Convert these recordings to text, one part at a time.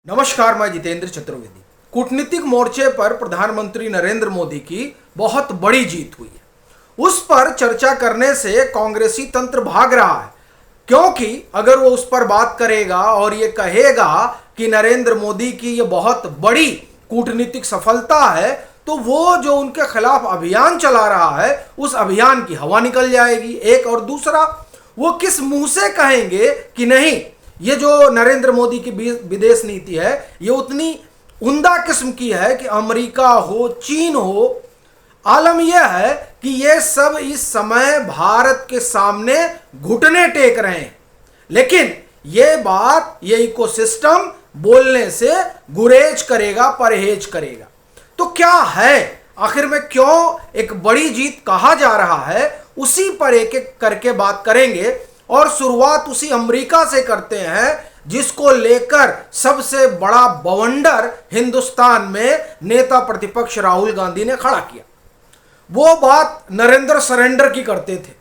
नमस्कार, मैं जितेंद्र चतुर्वेदी। कूटनीतिक मोर्चे पर प्रधानमंत्री नरेंद्र मोदी की बहुत बड़ी जीत हुई है। उस पर चर्चा करने से कांग्रेसी तंत्र भाग रहा है, क्योंकि अगर वो उस पर बात करेगा और ये कहेगा कि नरेंद्र मोदी की ये बहुत बड़ी कूटनीतिक सफलता है, तो वो जो उनके खिलाफ अभियान चला रहा है उस अभियान की हवा निकल जाएगी। एक और दूसरा, वो किस मुंह से कहेंगे कि नहीं, ये जो नरेंद्र मोदी की विदेश नीति है ये उतनी उम्दा किस्म की है कि अमेरिका हो, चीन हो, आलम यह है कि ये सब इस समय भारत के सामने घुटने टेक रहे हैं। लेकिन ये बात, ये इकोसिस्टम बोलने से गुरेज करेगा, परहेज करेगा। तो क्या है आखिर में, क्यों एक बड़ी जीत कहा जा रहा है, उसी पर एक एक करके बात करेंगे। और शुरुआत उसी अमेरिका से करते हैं जिसको लेकर सबसे बड़ा बवंडर हिंदुस्तान में नेता प्रतिपक्ष राहुल गांधी ने खड़ा किया। वो बात नरेंद्र सरेंडर की करते थे,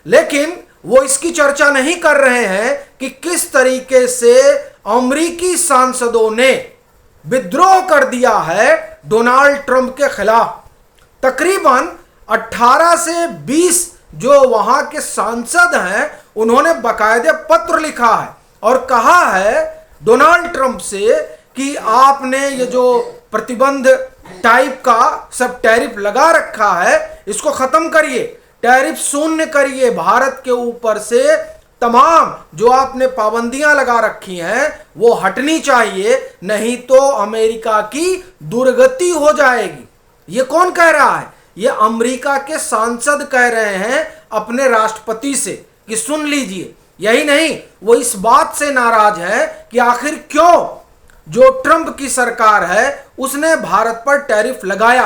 लेकिन वो इसकी चर्चा नहीं कर रहे हैं कि किस तरीके से अमेरिकी सांसदों ने विद्रोह कर दिया है डोनाल्ड ट्रंप के खिलाफ। तकरीबन 18 से 20 जो वहां के सांसद हैं उन्होंने बाकायदे पत्र लिखा है और कहा है डोनाल्ड ट्रंप से कि आपने ये जो प्रतिबंध टाइप का सब टैरिफ लगा रखा है इसको खत्म करिए, टैरिफ शून्य करिए, भारत के ऊपर से तमाम जो आपने पाबंदियां लगा रखी हैं वो हटनी चाहिए, नहीं तो अमेरिका की दुर्गति हो जाएगी। ये कौन कह रहा है? ये अमेरिका के सांसद कह रहे हैं अपने राष्ट्रपति से कि सुन लीजिए। यही नहीं, वो इस बात से नाराज है कि आखिर क्यों जो ट्रंप की सरकार है उसने भारत पर टैरिफ लगाया।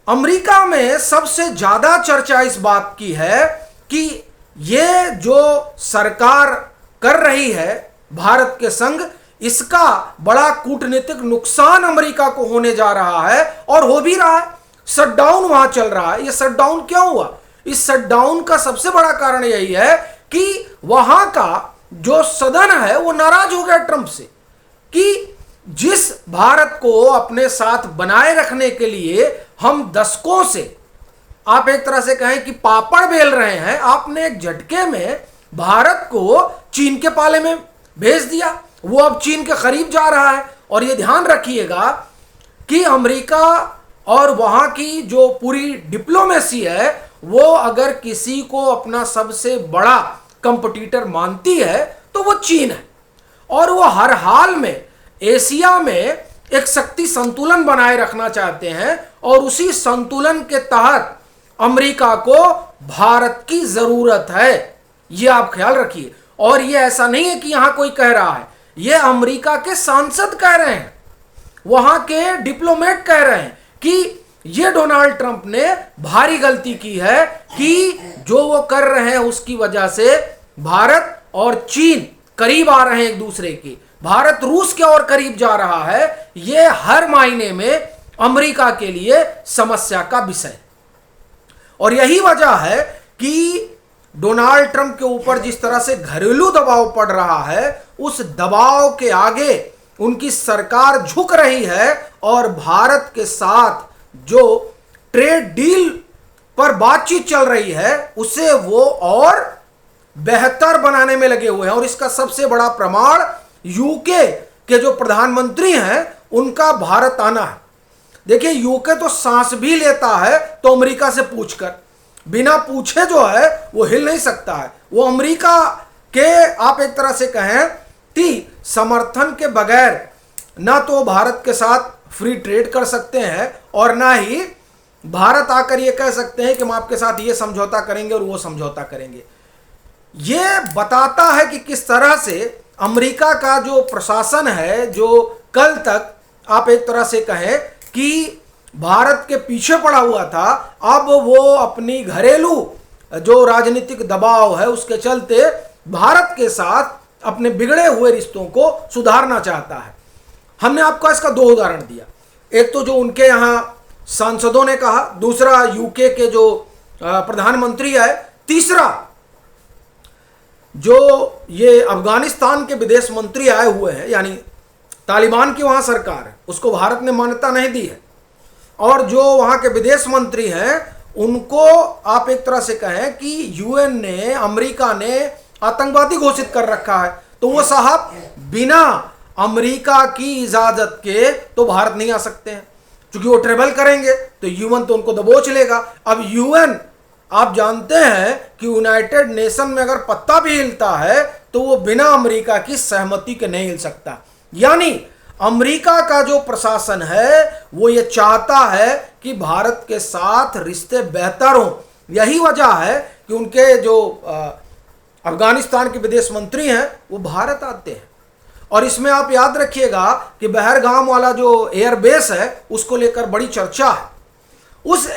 अमेरिका में सबसे ज्यादा चर्चा इस बात की है कि ये जो सरकार कर रही है भारत के संग, इसका बड़ा कूटनीतिक नुकसान अमेरिका को होने जा रहा है और हो भी रहा है। शटडाउन वहां चल रहा है। ये शटडाउन क्यों हुआ? इस शटडाउन का सबसे बड़ा कारण यही है कि वहां का जो सदन है वो नाराज हो गया ट्रंप से कि जिस भारत को अपने साथ बनाए रखने के लिए हम दशकों से, आप एक तरह से कहें कि पापड़ बेल रहे हैं, आपने एक झटके में भारत को चीन के पाले में भेज दिया। वो अब चीन के करीब जा रहा है। और ये ध्यान रखिएगा कि अमेरिका और वहां की जो पूरी डिप्लोमेसी है वो अगर किसी को अपना सबसे बड़ा कंपटीटर मानती है तो वो चीन है। और वो हर हाल में एशिया में एक शक्ति संतुलन बनाए रखना चाहते हैं और उसी संतुलन के तहत अमेरिका को भारत की जरूरत है। ये आप ख्याल रखिए। और ये ऐसा नहीं है कि यहां कोई कह रहा है, ये अमेरिका के सांसद कह रहे हैं, वहां के डिप्लोमेट कह रहे हैं कि ये डोनाल्ड ट्रंप ने भारी गलती की है कि जो वो कर रहे हैं उसकी वजह से भारत और चीन करीब आ रहे हैं एक दूसरे के, भारत रूस के और करीब जा रहा है। ये हर मायने में अमेरिका के लिए समस्या का विषय। और यही वजह है कि डोनाल्ड ट्रंप के ऊपर जिस तरह से घरेलू दबाव पड़ रहा है, उस दबाव के आगे उनकी सरकार झुक रही है और भारत के साथ जो ट्रेड डील पर बातचीत चल रही है उसे वो और बेहतर बनाने में लगे हुए हैं। और इसका सबसे बड़ा प्रमाण यूके के जो प्रधानमंत्री हैं उनका भारत आना है। देखिए, यूके तो सांस भी लेता है तो अमेरिका से पूछकर, बिना पूछे जो है वो हिल नहीं सकता है। वो अमेरिका के, आप एक तरह से कहें कि समर्थन के बगैर ना तो भारत के साथ फ्री ट्रेड कर सकते हैं और ना ही भारत आकर ये कह सकते हैं कि हम आपके साथ ये समझौता करेंगे और वो समझौता करेंगे। ये बताता है कि किस तरह से अमेरिका का जो प्रशासन है, जो कल तक आप एक तरह से कहें कि भारत के पीछे पड़ा हुआ था, अब वो अपनी घरेलू जो राजनीतिक दबाव है उसके चलते भारत के साथ अपने बिगड़े हुए रिश्तों को सुधारना चाहता है। हमने आपको इसका 2 उदाहरण दिया। एक तो जो उनके यहाँ सांसदों ने कहा, दूसरा यूके के जो प्रधानमंत्री है, तीसरा जो ये अफगानिस्तान के विदेश मंत्री आए हुए हैं, यानी तालिबान की वहां सरकार है, उसको भारत ने मान्यता नहीं दी है। और जो वहां के विदेश मंत्री हैं उनको आप एक तरह से कहें कि यूएन ने, अमेरिका ने आतंकवादी घोषित कर रखा है। तो वो साहब बिना अमेरिका की इजाजत के तो भारत नहीं आ सकते हैं, क्योंकि वो ट्रेवल करेंगे तो यूएन तो उनको दबोच लेगा। अब यूएन आप जानते हैं कि यूनाइटेड नेशन में अगर पत्ता भी हिलता है तो वो बिना अमेरिका की सहमति के नहीं हिल सकता। यानी अमेरिका का जो प्रशासन है वो ये चाहता है कि भारत के साथ रिश्ते बेहतर हों। यही वजह है कि उनके जो अफगानिस्तान के विदेश मंत्री हैं वो भारत आते हैं। और इसमें आप याद रखिएगा कि बहरगाम वाला जो एयरबेस है उसको लेकर बड़ी चर्चा है। उस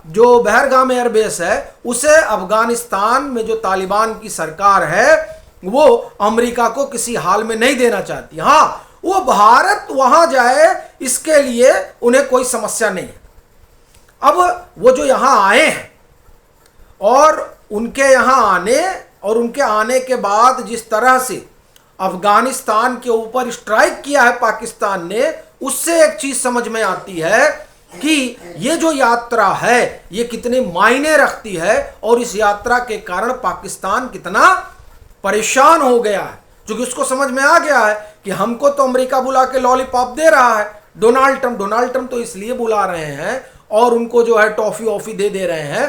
जो बहरगाम एयरबेस है उसे अफगानिस्तान में जो तालिबान की सरकार है वो अमेरिका को किसी हाल में नहीं देना चाहती। हाँ, वो भारत वहां जाए इसके लिए उन्हें कोई समस्या नहीं है। अब वो जो यहां आए हैं और उनके आने के बाद जिस तरह से अफगानिस्तान के ऊपर स्ट्राइक किया है पाकिस्तान ने, उससे एक चीज समझ में आती है कि ये जो यात्रा है ये कितने मायने रखती है और इस यात्रा के कारण पाकिस्तान कितना परेशान हो गया है। क्योंकि उसको समझ में आ गया है कि हमको तो अमेरिका बुला के लॉलीपॉप दे रहा है, डोनाल्ड ट्रंप तो इसलिए बुला रहे हैं और उनको जो है टॉफी वॉफी दे रहे हैं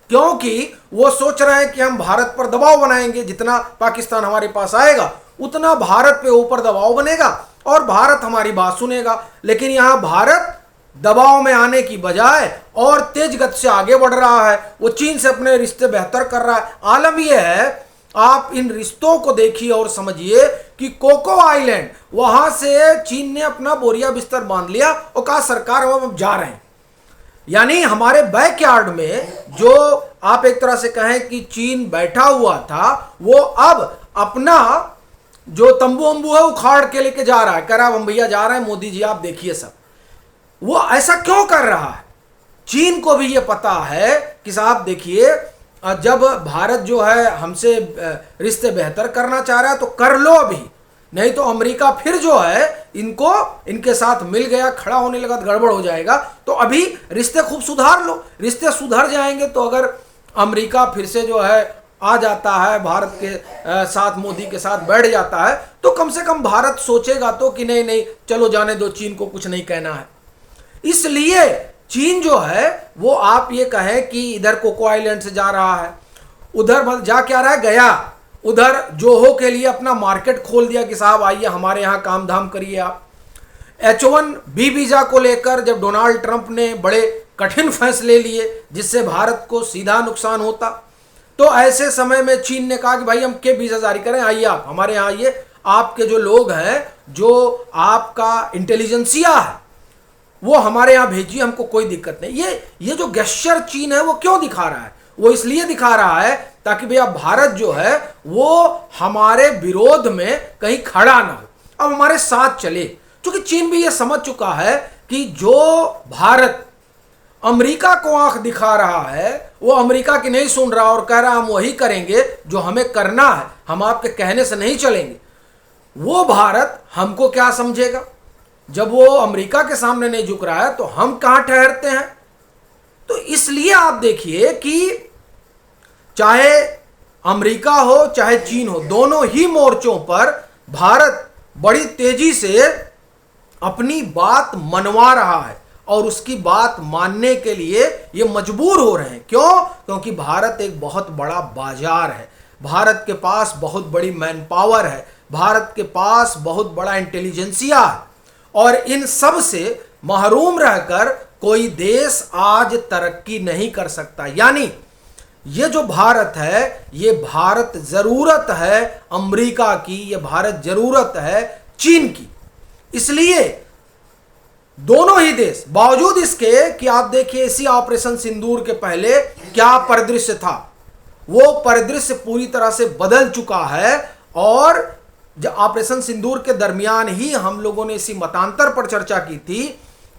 क्योंकि वो सोच रहे हैं कि हम भारत पर दबाव बनाएंगे, जितना पाकिस्तान हमारे पास आएगा उतना भारत पे ऊपर दबाव बनेगा और भारत हमारी बात सुनेगा। लेकिन यहां भारत दबाव में आने की बजाय और तेज गति से आगे बढ़ रहा है। वो चीन से अपने रिश्ते बेहतर कर रहा है। आलम यह है, आप इन रिश्तों को देखिए और समझिए कि कोको आइलैंड वहां से चीन ने अपना बोरिया बिस्तर बांध लिया और कहा सरकार हम अब जा रहे हैं। यानी हमारे बैकयार्ड में जो आप एक तरह से कहें कि चीन बैठा हुआ था वो अब अपना जो तंबू वंबू है उखाड़ के लेके जा रहा है, कह रहा हम भैया जा रहे हैं, मोदी जी आप देखिए सब। वो ऐसा क्यों कर रहा है? चीन को भी ये पता है कि साहब देखिए, जब भारत जो है हमसे रिश्ते बेहतर करना चाह रहा है तो कर लो अभी, नहीं तो अमेरिका फिर जो है इनके साथ मिल गया, खड़ा होने लगा तो गड़बड़ हो जाएगा। तो अभी रिश्ते खूब सुधार लो। रिश्ते सुधर जाएंगे तो अगर अमेरिका फिर से जो है आ जाता है भारत के साथ, मोदी के साथ बैठ जाता है, तो कम से कम भारत सोचेगा तो कि नहीं नहीं चलो जाने दो, चीन को कुछ नहीं कहना है। इसलिए चीन जो है वो आप ये कहें कि इधर कोको आइलैंड से जा रहा है, उधर जा क्या रहा है, गया उधर जोहो के लिए अपना मार्केट खोल दिया कि साहब आइए हमारे यहाँ काम धाम करिए आप। H1B वीजा को लेकर जब डोनाल्ड ट्रंप ने बड़े कठिन फैसले लिए जिससे भारत को सीधा नुकसान होता, तो ऐसे समय में चीन ने कहा कि भाई हम के वीजा जारी करें, आइए आप हमारे यहाँ आइए, आपके जो लोग हैं, जो आपका इंटेलिजेंसिया है वो हमारे यहाँ भेजिए, हमको कोई दिक्कत नहीं। ये जो गेस्चर चीन है वो क्यों दिखा रहा है? वो इसलिए दिखा रहा है ताकि भैया भारत जो है वो हमारे विरोध में कहीं खड़ा ना हो, अब हमारे साथ चले। क्योंकि चीन भी ये समझ चुका है कि जो भारत अमेरिका को आंख दिखा रहा है वो अमेरिका की नहीं सुन रहा और कह रहा हम वही करेंगे जो हमें करना है, हम आपके कहने से नहीं चलेंगे। वो भारत हमको क्या समझेगा? जब वो अमेरिका के सामने नहीं झुक रहा है तो हम कहां ठहरते हैं? तो इसलिए आप देखिए कि चाहे अमेरिका हो चाहे चीन हो, दोनों ही मोर्चों पर भारत बड़ी तेजी से अपनी बात मनवा रहा है और उसकी बात मानने के लिए ये मजबूर हो रहे हैं। क्यों? क्योंकि भारत एक बहुत बड़ा बाजार है, भारत के पास बहुत बड़ी मैन पावर है, भारत के पास बहुत बड़ा इंटेलिजेंसिया है और इन सब से महरूम रहकर कोई देश आज तरक्की नहीं कर सकता। यानी ये जो भारत है ये भारत जरूरत है अमेरिका की, ये भारत जरूरत है चीन की। इसलिए दोनों ही देश, बावजूद इसके कि आप देखिए इसी ऑपरेशन सिंदूर के पहले क्या परिदृश्य था, वो परिदृश्य पूरी तरह से बदल चुका है। और जब ऑपरेशन सिंदूर के दरमियान ही हम लोगों ने इसी मतांतर पर चर्चा की थी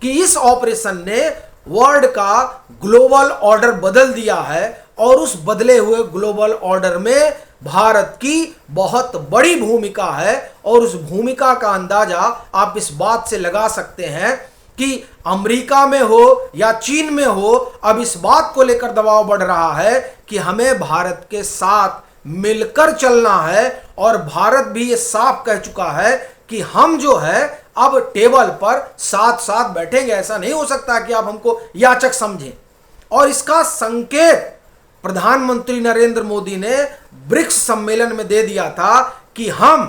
कि इस ऑपरेशन ने वर्ल्ड का ग्लोबल ऑर्डर बदल दिया है और उस बदले हुए ग्लोबल ऑर्डर में भारत की बहुत बड़ी भूमिका है। और उस भूमिका का अंदाजा आप इस बात से लगा सकते हैं कि अमेरिका में हो या चीन में हो, अब इस बात को लेकर दबाव बढ़ रहा है कि हमें भारत के साथ मिलकर चलना है। और भारत भी ये साफ कह चुका है कि हम जो है अब टेबल पर साथ साथ बैठेंगे। ऐसा नहीं हो सकता कि आप हमको याचक समझें। और इसका संकेत प्रधानमंत्री नरेंद्र मोदी ने ब्रिक्स सम्मेलन में दे दिया था कि हम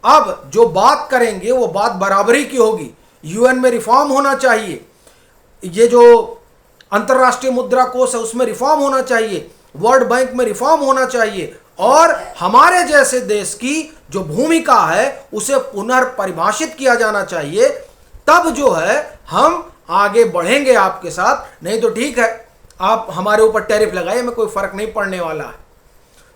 अब जो बात करेंगे वो बात बराबरी की होगी। यूएन में रिफॉर्म होना चाहिए, ये जो अंतर्राष्ट्रीय मुद्रा कोष है उसमें रिफॉर्म होना चाहिए, वर्ल्ड बैंक में रिफॉर्म होना चाहिए, और हमारे जैसे देश की जो भूमिका है उसे पुनर्परिभाषित किया जाना चाहिए। तब जो है हम आगे बढ़ेंगे आपके साथ। नहीं तो ठीक है, आप हमारे ऊपर टैरिफ लगाइए, हमें कोई फर्क नहीं पड़ने वाला है।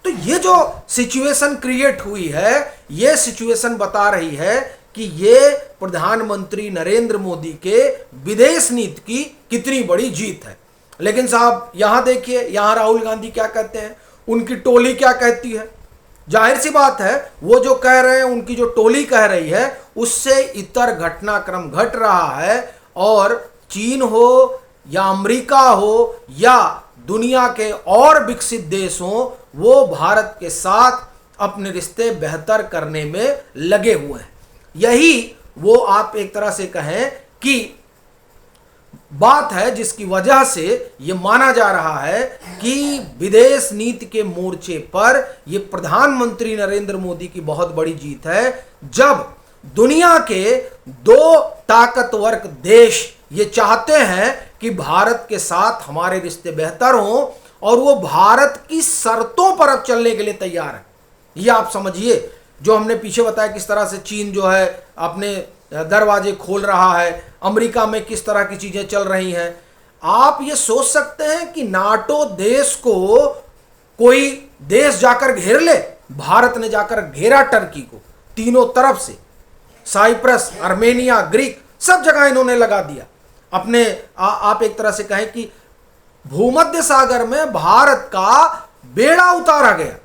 तो ये जो सिचुएशन क्रिएट हुई है, ये सिचुएशन बता रही है कि ये प्रधानमंत्री नरेंद्र मोदी के विदेश नीति की कितनी बड़ी जीत है। लेकिन साहब यहां देखिए, यहां राहुल गांधी क्या कहते हैं, उनकी टोली क्या कहती है। जाहिर सी बात है, वो जो कह रहे हैं, उनकी जो टोली कह रही है, उससे इतर घटनाक्रम घट रहा है। और चीन हो या अमेरिका हो या दुनिया के और विकसित देश हो, वो भारत के साथ अपने रिश्ते बेहतर करने में लगे हुए हैं। यही वो आप एक तरह से कहें कि बात है जिसकी वजह से ये माना जा रहा है कि विदेश नीति के मोर्चे पर ये प्रधानमंत्री नरेंद्र मोदी की बहुत बड़ी जीत है। जब दुनिया के दो ताकतवर देश ये चाहते हैं कि भारत के साथ हमारे रिश्ते बेहतर हों, और वो भारत की शर्तों पर अब चलने के लिए तैयार है। ये आप समझिए, जो हमने पीछे बताया किस तरह से चीन जो है अपने दरवाजे खोल रहा है, अमेरिका में किस तरह की चीजें चल रही हैं। आप ये सोच सकते हैं कि नाटो देश को कोई देश जाकर घेर ले। भारत ने जाकर घेरा टर्की को तीनों तरफ से, साइप्रस, आर्मेनिया, ग्रीक, सब जगह इन्होंने लगा दिया अपने। आप एक तरह से कहें कि भूमध्य सागर में भारत का बेड़ा उतारा गया।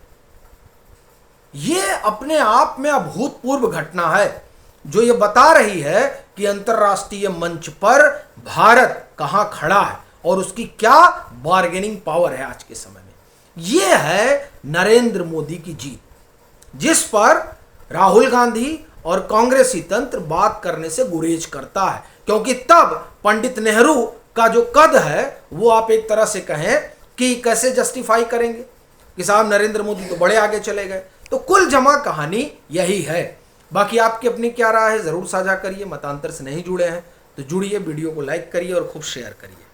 यह अपने आप में अभूतपूर्व घटना है, जो ये बता रही है कि अंतर्राष्ट्रीय मंच पर भारत कहां खड़ा है और उसकी क्या बार्गेनिंग पावर है आज के समय में। यह है नरेंद्र मोदी की जीत, जिस पर राहुल गांधी और कांग्रेसी तंत्र बात करने से गुरेज करता है। क्योंकि तब पंडित नेहरू का जो कद है वो आप एक तरह से कहें कि कैसे जस्टिफाई करेंगे कि साहब नरेंद्र मोदी तो बड़े आगे चले गए। तो कुल जमा कहानी यही है। बाकी आपकी अपनी क्या राय है जरूर साझा करिए। मतांतर से नहीं जुड़े हैं तो जुड़िए, वीडियो को लाइक करिए और खूब शेयर करिए।